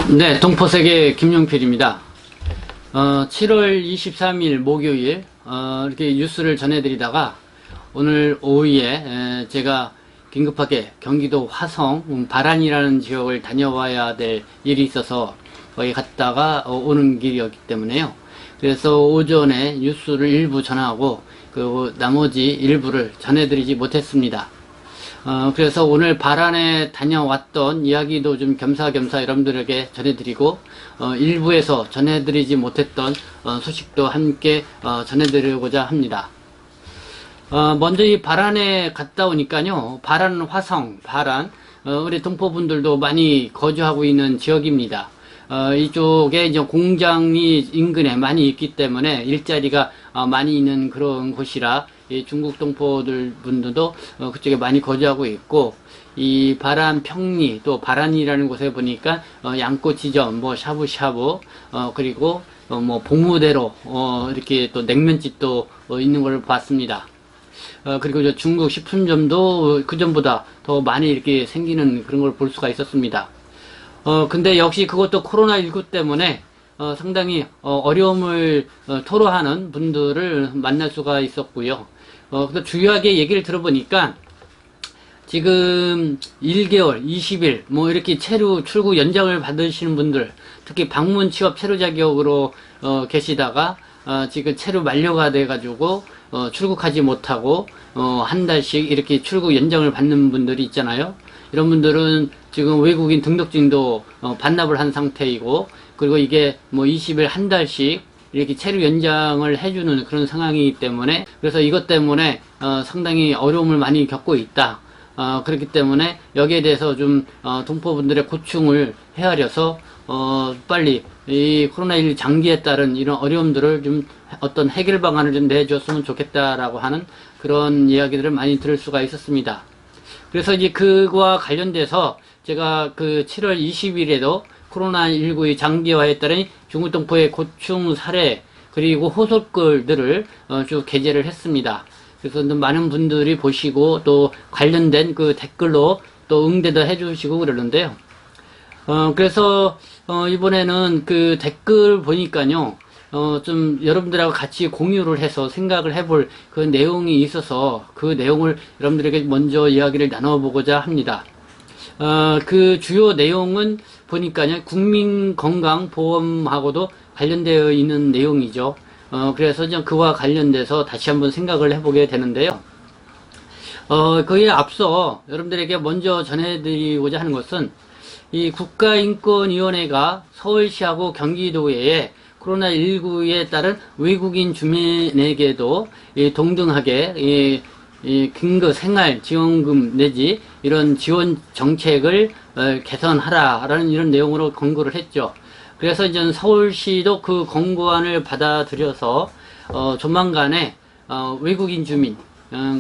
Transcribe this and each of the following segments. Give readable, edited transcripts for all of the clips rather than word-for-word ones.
네, 동포세계 김용필입니다. 7월 23일 목요일 이렇게 뉴스를 전해드리다가 오늘 오후에 제가 긴급하게 경기도 화성 바란이라는 지역을 다녀와야 될 일이 있어서 거기 갔다가 오는 길이었기 때문에요. 그래서 오전에 뉴스를 일부 전하고 그리고 나머지 일부를 전해드리지 못했습니다. 그래서 오늘 바란에 다녀왔던 이야기도 좀 겸사겸사 여러분들에게 전해드리고 일부에서 전해드리지 못했던 소식도 함께 전해드리고자 합니다. 먼저 이 바란에 갔다 오니까요, 바란 화성, 바란 우리 동포분들도 많이 거주하고 있는 지역입니다. 이쪽에 이제 공장이 인근에 많이 있기 때문에 일자리가 많이 있는 그런 곳이라 이 중국 동포들 분들도 그쪽에 많이 거주하고 있고, 이 바란 평리 또 바란이라는 곳에 보니까 양꼬 지점, 뭐 샤브샤브 그리고 뭐 복무대로 이렇게 또 냉면집도 있는 걸 봤습니다. 그리고 저 중국 식품점도 그전보다 더 많이 이렇게 생기는 그런 걸 볼 수가 있었습니다. 근데 역시 그것도 코로나19 때문에 상당히 어려움을 토로하는 분들을 만날 수가 있었고요. 근데 주요하게 얘기를 들어보니까 지금 1개월, 20일 뭐 이렇게 출국 연장을 받으시는 분들, 특히 방문 취업 체류 자격으로 계시다가 지금 체류 만료가 돼가지고 출국하지 못하고 한 달씩 이렇게 출국 연장을 받는 분들이 있잖아요. 이런 분들은 지금 외국인 등록증도 반납을 한 상태이고, 그리고 이게 뭐 20일 한 달씩 이렇게 체류 연장을 해주는 그런 상황이기 때문에, 그래서 이것 때문에 상당히 어려움을 많이 겪고 있다. 그렇기 때문에 여기에 대해서 좀 동포분들의 고충을 헤아려서 빨리 이 코로나19 장기에 따른 이런 어려움들을 좀 어떤 해결 방안을 좀 내줬으면 좋겠다라고 하는 그런 이야기들을 많이 들을 수가 있었습니다. 그래서 이제 그와 관련돼서 제가 그 7월 20일에도 코로나19의 장기화에 따른 중국 동포의 고충 사례 그리고 호소글들을 쭉 게재를 했습니다. 그래서 많은 분들이 보시고 또 관련된 그 댓글로 또 응대도 해주시고 그러는데요. 그래서 이번에는 그 댓글 보니까요, 좀 여러분들하고 같이 공유를 해서 생각을 해볼 그 내용이 있어서 그 내용을 여러분들에게 먼저 이야기를 나눠보고자 합니다. 그 주요 내용은 보니까요, 국민건강보험하고도 관련되어 있는 내용이죠. 그래서 그와 관련돼서 다시 한번 생각을 해보게 되는데요. 그에 앞서 여러분들에게 먼저 전해드리고자 하는 것은 이 국가인권위원회가 서울시하고 경기도에 코로나19에 따른 외국인 주민에게도 동등하게 긴급 생활 지원금 내지 이런 지원 정책을 개선하라라는 이런 내용으로 권고를 했죠. 그래서 이제 서울시도 그 권고안을 받아들여서 조만간에 외국인 주민,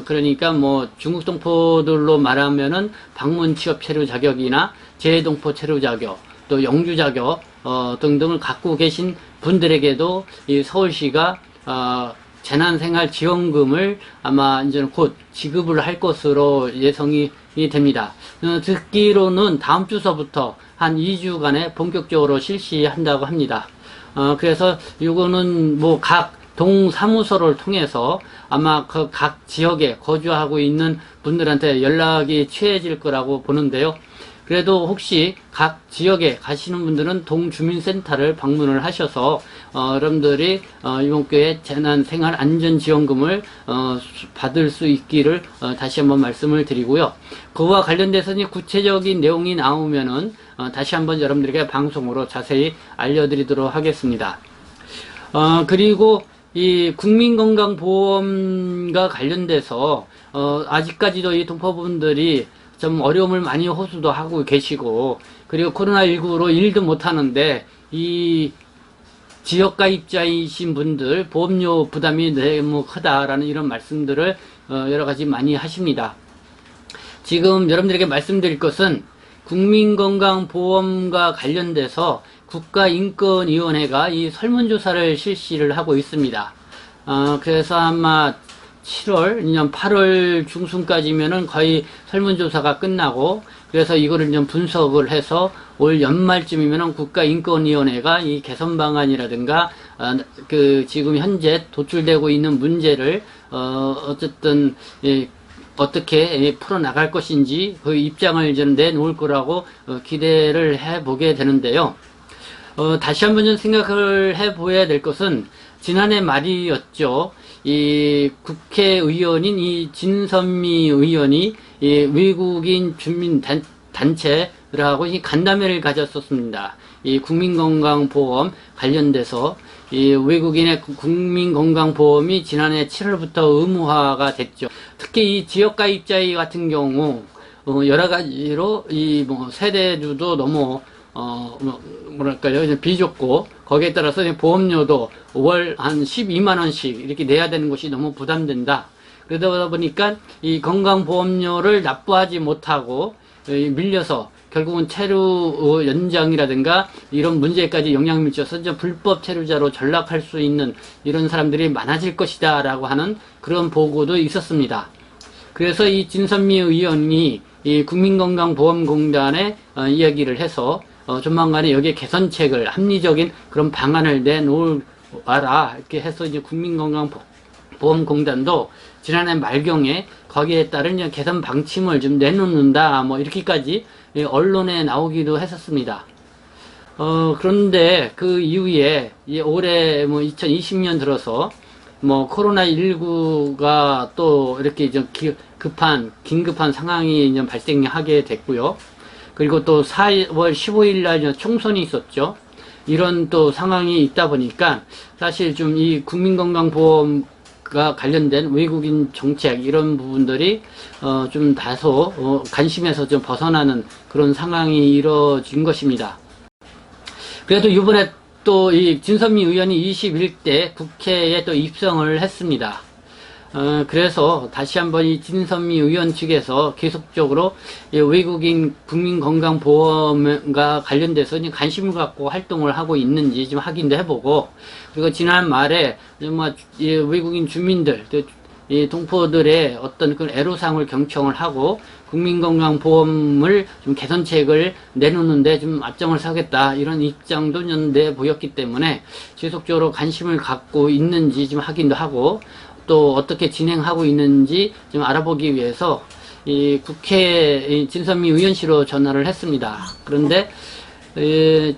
그러니까 뭐 중국 동포들로 말하면은 방문 취업 체류 자격이나 재동포 체류 자격, 또 영주 자격 등등을 갖고 계신 분들에게도 이 서울시가 재난생활 지원금을 아마 이제 곧 지급을 할 것으로 예상이 됩니다. 듣기로는 다음 주서부터 한 2주간에 본격적으로 실시한다고 합니다. 그래서 이거는 뭐 각 동사무소를 통해서 아마 그 각 지역에 거주하고 있는 분들한테 연락이 취해질 거라고 보는데요. 그래도 혹시 각 지역에 가시는 분들은 동주민센터를 방문을 하셔서 여러분들이 이번 기회에 재난생활안전지원금을 받을 수 있기를 다시 한번 말씀을 드리고요. 그와 관련돼서 구체적인 내용이 나오면은 다시 한번 여러분들에게 방송으로 자세히 알려드리도록 하겠습니다. 그리고 이 국민건강보험과 관련돼서 아직까지도 이 동포분들이 좀 어려움을 많이 호소도 하고 계시고, 그리고 코로나19로 일도 못하는데 이 지역가입자이신 분들 보험료 부담이 너무 크다라는 이런 말씀들을 여러가지 많이 하십니다. 지금 여러분들에게 말씀드릴 것은 국민건강보험과 관련돼서 국가인권위원회가 이 설문조사를 실시를 하고 있습니다. 그래서 아마 7월, 8월 중순까지면은 거의 설문조사가 끝나고, 그래서 이거를 좀 분석을 해서 올 연말쯤이면은 국가인권위원회가 이 개선 방안이라든가 그 지금 현재 도출되고 있는 문제를 어쨌든 어떻게 풀어 나갈 것인지 그 입장을 좀 내놓을 거라고 기대를 해보게 되는데요. 다시 한번 좀 생각을 해봐야 될 것은 지난해 말이었죠. 이 국회의원인 이 진선미 의원이 이 외국인 주민 단체들하고 이 간담회를 가졌었습니다. 이 국민건강보험 관련돼서 이 외국인의 국민건강보험이 지난해 7월부터 의무화가 됐죠. 특히 이 지역가입자의 같은 경우 여러 가지로 이 뭐 세대주도 너무 뭐랄까요, 비좁고, 거기에 따라서 보험료도 월 한 12만원씩 이렇게 내야 되는 것이 너무 부담된다. 그러다 보니까 이 건강보험료를 납부하지 못하고 밀려서 결국은 체류 연장이라든가 이런 문제까지 영향을 미쳐서 이제 불법 체류자로 전락할 수 있는 이런 사람들이 많아질 것이다 라고 하는 그런 보고도 있었습니다. 그래서 이 진선미 의원이 이 국민건강보험공단에 이야기를 해서 조만간에 여기에 개선책을, 합리적인 그런 방안을 내놓아라 이렇게 해서 이제 국민건강보험공단도 지난해 말경에 거기에 따른 개선 방침을 좀 내놓는다 뭐 이렇게까지 언론에 나오기도 했었습니다. 그런데 그 이후에 올해 뭐 2020년 들어서 뭐 코로나19가 또 이렇게 좀 긴급한 상황이 이제 발생하게 됐고요. 그리고 또 4월 15일 날 총선이 있었죠. 이런 또 상황이 있다 보니까 사실 좀 이 국민건강보험과 관련된 외국인 정책 이런 부분들이 좀 다소 관심에서 좀 벗어나는 그런 상황이 이루어진 것입니다. 그래도 이번에 또 이 진선미 의원이 21대 국회에 또 입성을 했습니다. 그래서 다시 한번 이 진선미 의원 측에서 계속적으로 외국인 국민건강보험과 관련돼서 관심을 갖고 활동을 하고 있는지 좀 확인도 해보고, 그리고 지난 말에 외국인 주민들, 이 동포들의 어떤 그 애로사항을 경청을 하고 국민건강보험을 좀 개선책을 내놓는데 좀 앞장을 서겠다 이런 입장도 내보였기 때문에 지속적으로 관심을 갖고 있는지 좀 확인도 하고, 또 어떻게 진행하고 있는지 좀 알아보기 위해서 이 국회 진선미 의원실로 전화를 했습니다. 그런데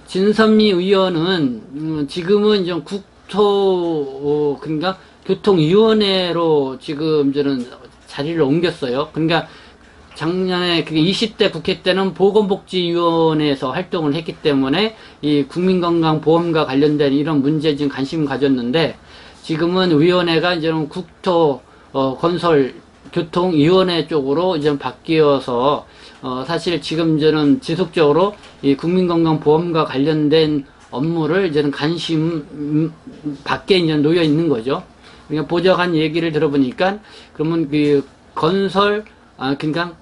진선미 의원은 지금은 좀 그러니까 교통위원회로 지금 저는 자리를 옮겼어요. 그러니까 작년에 20대 국회 때는 보건복지위원회에서 활동을 했기 때문에 이 국민건강보험과 관련된 이런 문제에 지금 관심을 가졌는데, 지금은 위원회가 이제는 국토건설교통위원회 쪽으로 이제 바뀌어서 사실 지금 저는 지속적으로 이 국민건강보험과 관련된 업무를 이제는 관심 밖에 이제 놓여 있는 거죠. 그러니까 보좌관 얘기를 들어보니까 그러면 그 그러니까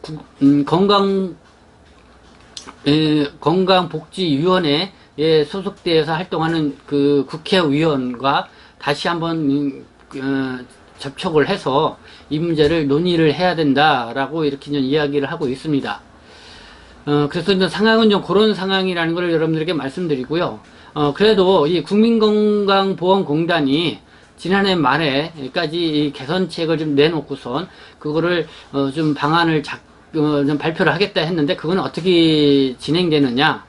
건강복지위원회에 소속되어서 활동하는 그 국회의원과 다시 한번 접촉을 해서 이 문제를 논의를 해야 된다라고 이렇게 좀 이야기를 하고 있습니다. 그래서 이제 상황은 좀 그런 상황이라는 걸 여러분들에게 말씀드리고요. 그래도 이 국민건강보험공단이 지난해 말에까지 개선책을 좀 내놓고선 그거를 좀 방안을 좀 발표를 하겠다 했는데, 그건 어떻게 진행되느냐.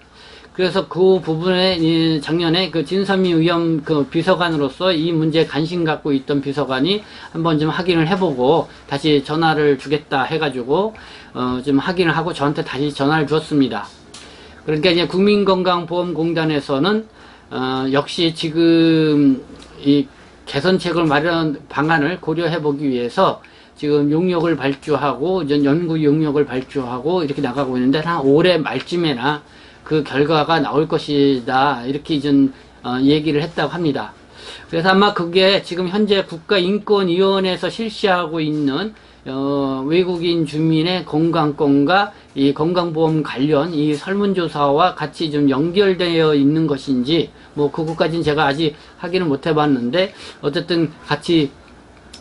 그래서 그 부분에 작년에 그 진선미 의원 그 비서관으로서 이 문제에 관심 갖고 있던 비서관이 한번 좀 확인을 해보고 다시 전화를 주겠다 해가지고 좀 확인을 하고 저한테 다시 전화를 주었습니다. 그러니까 이제 국민건강보험공단에서는 역시 지금 이 개선책을 마련 방안을 고려해 보기 위해서 지금 용역을 발주하고 이제 연구 용역을 발주하고 이렇게 나가고 있는데, 한 올해 말쯤에나 그 결과가 나올 것이다 이렇게 이제 얘기를 했다고 합니다. 그래서 아마 그게 지금 현재 국가인권위원회에서 실시하고 있는 외국인 주민의 건강권과 이 건강보험 관련 이 설문조사와 같이 좀 연결되어 있는 것인지 뭐 그것까지는 제가 아직 확인을 못 해봤는데, 어쨌든 같이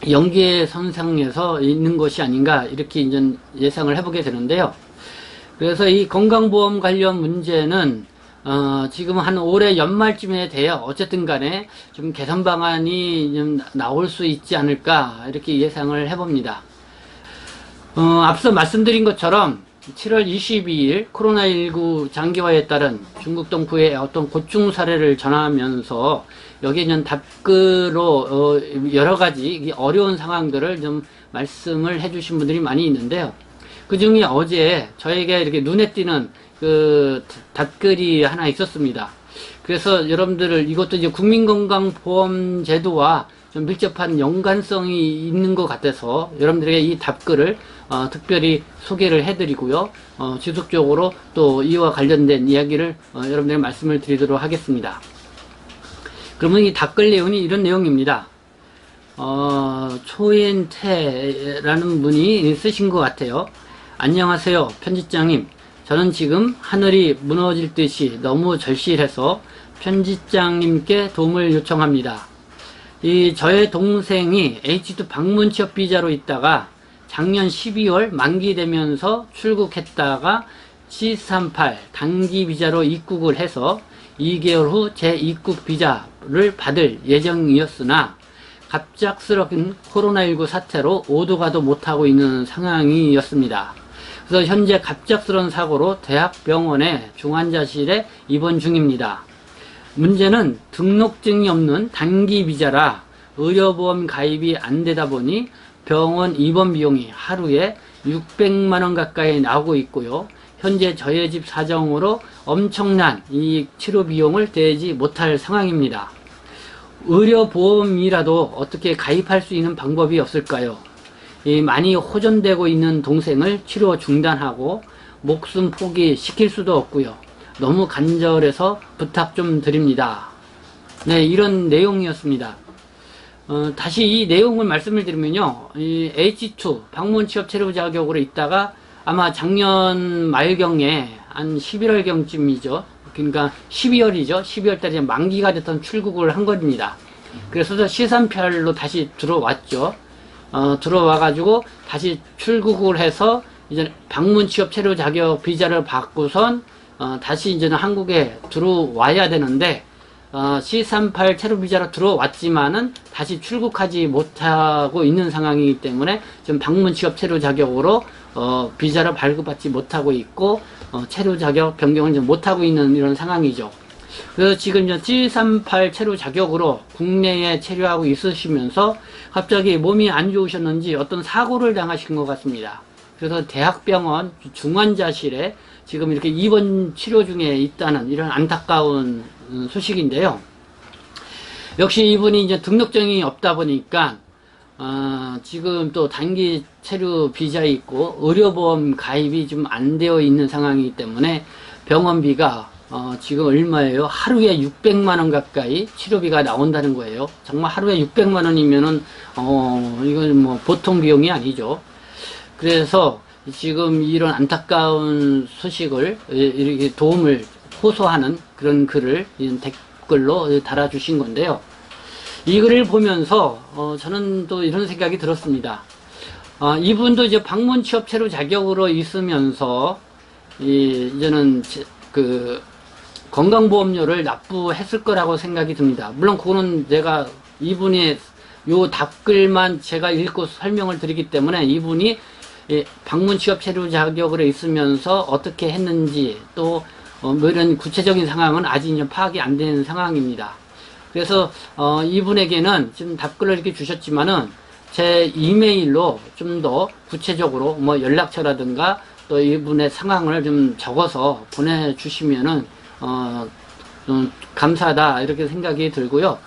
연계선상에서 있는 것이 아닌가 이렇게 이제 예상을 해보게 되는데요. 그래서 이 건강보험 관련 문제는 지금 한 올해 연말쯤에 돼요. 어쨌든 간에 좀 개선 방안이 좀 나올 수 있지 않을까 이렇게 예상을 해봅니다. 앞서 말씀드린 것처럼 7월 22일 코로나19 장기화에 따른 중국 동포의 어떤 고충 사례를 전하면서 여기에 답글로 여러 가지 어려운 상황들을 좀 말씀을 해주신 분들이 많이 있는데요. 그 중에 어제 저에게 이렇게 눈에 띄는 그 답글이 하나 있었습니다. 그래서 여러분들을 이것도 이제 국민건강보험제도와 좀 밀접한 연관성이 있는 것 같아서 여러분들에게 이 답글을 특별히 소개를 해드리고요. 지속적으로 또 이와 관련된 이야기를 여러분들에게 말씀을 드리도록 하겠습니다. 그러면 이 답글 내용이 이런 내용입니다. 초엔태라는 분이 쓰신 것 같아요. 안녕하세요, 편집장님. 저는 지금 하늘이 무너질 듯이 너무 절실해서 편집장님께 도움을 요청합니다. 저의 동생이 H2 방문 취업 비자로 있다가 작년 12월 만기되면서 출국했다가 C38 단기 비자로 입국을 해서 2개월 후 재입국 비자를 받을 예정이었으나 갑작스러운 코로나19 사태로 오도가도 못하고 있는 상황이었습니다. 그래서 현재 갑작스러운 사고로 대학병원의 중환자실에 입원 중입니다. 문제는 등록증이 없는 단기 비자라 의료보험 가입이 안 되다 보니 병원 입원 비용이 하루에 600만원 가까이 나오고 있고요. 현재 저희 집 사정으로 엄청난 이 치료 비용을 대지 못할 상황입니다. 의료보험이라도 어떻게 가입할 수 있는 방법이 없을까요? 많이 호전되고 있는 동생을 치료 중단하고 목숨 포기시킬 수도 없고요. 너무 간절해서 부탁 좀 드립니다. 네, 이런 내용이었습니다. 다시 이 내용을 말씀을 드리면요. 이 H2 방문 취업 체류 자격으로 있다가 아마 작년 말경에 한 11월경쯤이죠. 그러니까 12월이죠. 12월 달에 만기가 됐던 출국을 한 겁니다. 그래서 C38로 다시 들어왔죠. 들어와가지고 다시 출국을 해서 이제 방문 취업 체류 자격 비자를 받고선 다시 이제는 한국에 들어와야 되는데 C38 체류 비자로 들어왔지만은 다시 출국하지 못하고 있는 상황이기 때문에 지금 방문 취업 체류 자격으로 비자를 발급받지 못하고 있고 체류 자격 변경을 이제 못하고 있는 이런 상황이죠. 그래서 지금 이제 C38 체류 자격으로 국내에 체류하고 있으시면서 갑자기 몸이 안 좋으셨는지 어떤 사고를 당하신 것 같습니다. 그래서 대학병원 중환자실에 지금 이렇게 입원 치료 중에 있다는 이런 안타까운 소식인데요. 역시 이분이 이제 등록증이 없다 보니까 지금 또 단기 체류 비자에 있고 의료보험 가입이 좀 안 되어 있는 상황이기 때문에 병원비가 지금 얼마예요? 하루에 600만원 가까이 치료비가 나온다는 거예요. 정말 하루에 600만원이면은 이건 뭐 보통 비용이 아니죠. 그래서 지금 이런 안타까운 소식을 이렇게 도움을 호소하는 그런 글을 댓글로 달아주신 건데요. 이 글을 보면서 저는 또 이런 생각이 들었습니다. 이분도 이제 방문 취업 체류 자격으로 있으면서 이제는 그 건강보험료를 납부했을 거라고 생각이 듭니다. 물론 그거는 제가 이분의 요 답글만 제가 읽고 설명을 드리기 때문에 이분이 방문 취업 체류 자격으로 있으면서 어떻게 했는지 또 뭐 이런 구체적인 상황은 아직 이제 파악이 안 되는 상황입니다. 그래서 이분에게는 지금 답글을 이렇게 주셨지만은 제 이메일로 좀 더 구체적으로 뭐 연락처라든가 또 이분의 상황을 좀 적어서 보내주시면은 좀 감사하다 이렇게 생각이 들고요.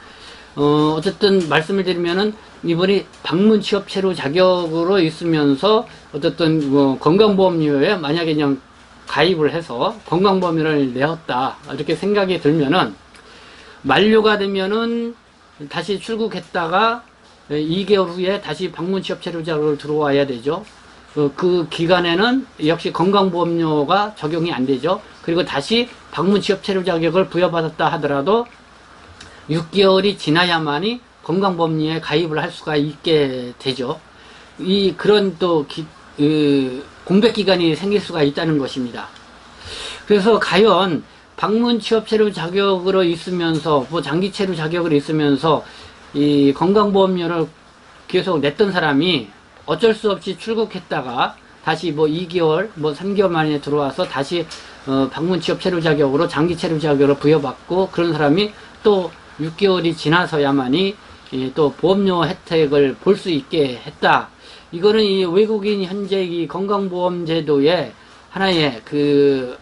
어쨌든 말씀을 드리면은 이분이 방문 취업 체류 자격으로 있으면서 어쨌든 뭐 건강보험료에 만약에 그냥 가입을 해서 건강보험료를 내었다 이렇게 생각이 들면은 만료가 되면은 다시 출국했다가 2개월 후에 다시 방문 취업 체류 자격으로 들어와야 되죠. 그 기간에는 역시 건강보험료가 적용이 안 되죠. 그리고 다시 방문 취업 체류 자격을 부여받았다 하더라도 6개월이 지나야만이 건강보험료에 가입을 할 수가 있게 되죠. 그런 또 공백 기간이 생길 수가 있다는 것입니다. 그래서 과연 방문 취업 체류 자격으로 있으면서 뭐 장기 체류 자격으로 있으면서 이 건강보험료를 계속 냈던 사람이 어쩔 수 없이 출국했다가 다시 뭐 2개월, 뭐 3개월 만에 들어와서 다시 방문 취업 체류 자격으로 장기 체류 자격으로 부여받고 그런 사람이 또 6개월이 지나서야만이 또 보험료 혜택을 볼 수 있게 했다. 이거는 이 외국인 현재 이 건강보험 제도의 하나의 그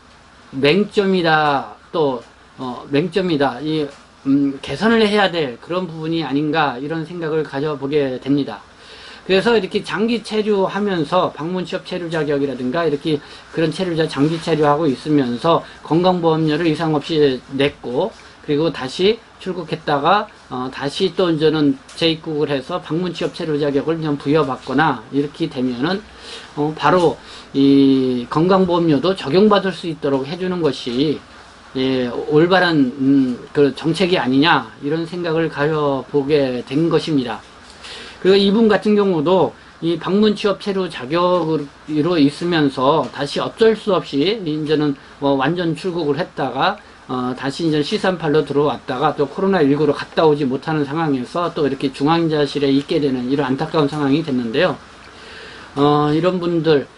맹점이다. 또 맹점이다. 이 개선을 해야 될 그런 부분이 아닌가 이런 생각을 가져보게 됩니다. 그래서 이렇게 장기 체류하면서 방문 취업 체류 자격이라든가 이렇게 그런 체류자 장기 체류하고 있으면서 건강보험료를 이상 없이 냈고 그리고 다시 출국했다가 다시 또 이제는 재입국을 해서 방문 취업 체류 자격을 좀 부여받거나 이렇게 되면은 바로 이 건강보험료도 적용받을 수 있도록 해주는 것이 올바른 그 정책이 아니냐 이런 생각을 가져보게 된 것입니다. 그리고 이분 같은 경우도 이 방문 취업 체류 자격으로 있으면서 다시 어쩔 수 없이 이제는 뭐 완전 출국을 했다가 다시 이제 C38로 들어왔다가 또 코로나19로 갔다 오지 못하는 상황에서 또 이렇게 중환자실에 있게 되는 이런 안타까운 상황이 됐는데요. 이런 분들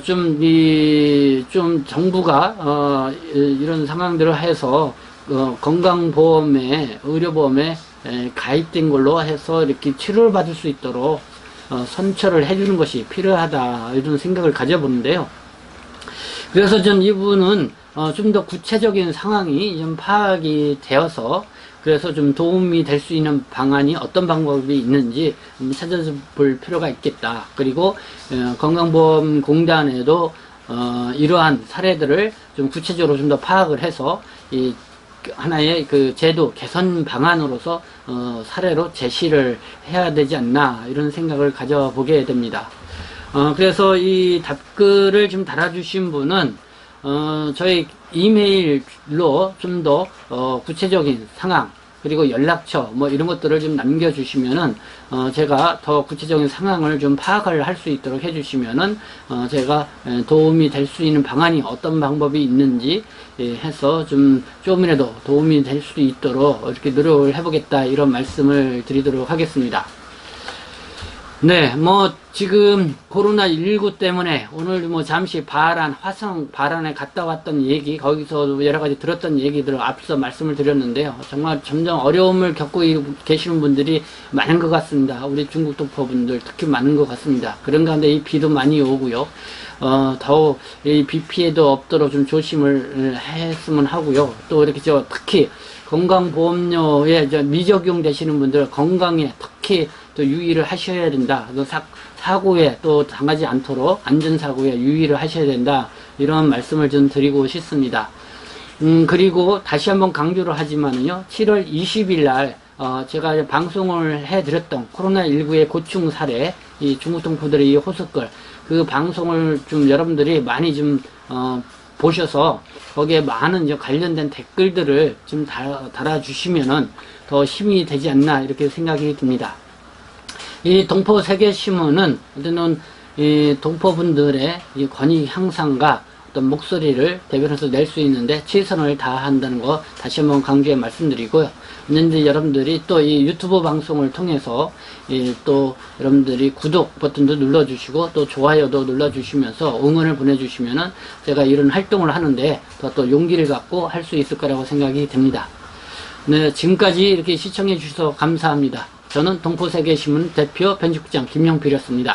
좀 정부가 이런 상황들을 해서 건강보험에 의료보험에 가입된 걸로 해서 이렇게 치료를 받을 수 있도록 선처를 해주는 것이 필요하다 이런 생각을 가져보는데요. 그래서 전 이분은 좀 더 구체적인 상황이 좀 파악이 되어서 그래서 좀 도움이 될 수 있는 방안이 어떤 방법이 있는지 찾아볼 필요가 있겠다. 그리고 건강보험공단에도 이러한 사례들을 좀 구체적으로 좀 더 파악을 해서 이 하나의 그 제도 개선 방안으로서 사례로 제시를 해야 되지 않나 이런 생각을 가져보게 됩니다. 그래서 이 답글을 좀 달아주신 분은 저희 이메일로 좀 더 구체적인 상황 그리고 연락처 뭐 이런 것들을 좀 남겨주시면은 제가 더 구체적인 상황을 좀 파악을 할 수 있도록 해주시면은 제가 도움이 될 수 있는 방안이 어떤 방법이 있는지 해서 조금이라도 도움이 될 수 있도록 이렇게 노력을 해보겠다 이런 말씀을 드리도록 하겠습니다. 네, 뭐 지금 코로나19 때문에 오늘 뭐 잠시 화성 바란에 갔다 왔던 얘기 거기서 여러 가지 들었던 얘기들을 앞서 말씀을 드렸는데요. 정말 점점 어려움을 겪고 계시는 분들이 많은 것 같습니다. 우리 중국 동포분들 특히 많은 것 같습니다. 그런 가운데 이 비도 많이 오고요. 더욱 이 비 피해도 없도록 좀 조심을 했으면 하고요. 또 이렇게 특히 건강보험료에 미적용 되시는 분들 건강에 특히 또 유의를 하셔야 된다. 또 사고에 또 당하지 않도록 안전사고에 유의를 하셔야 된다. 이런 말씀을 좀 드리고 싶습니다. 그리고 다시 한번 강조를 하지만은요, 7월 20일 날, 제가 방송을 해드렸던 코로나19의 고충 사례, 이 중국 동포들의 이 호소글, 그 방송을 좀 여러분들이 많이 좀, 보셔서 거기에 많은 관련된 댓글들을 좀 달아주시면은 더 힘이 되지 않나 이렇게 생각이 듭니다. 이 동포세계신문은 어떤 이 동포분들의 이 권익 향상과 어떤 목소리를 대변해서 낼 수 있는데 최선을 다한다는 거 다시 한번 강조해 말씀드리고요. 근데 여러분들이 또 이 유튜브 방송을 통해서 또 여러분들이 구독 버튼도 눌러주시고 또 좋아요도 눌러주시면서 응원을 보내주시면은 제가 이런 활동을 하는데 또 용기를 갖고 할 수 있을 거라고 생각이 됩니다. 네, 지금까지 이렇게 시청해 주셔서 감사합니다. 저는 동포세계신문 대표 편집국장 김영필이었습니다.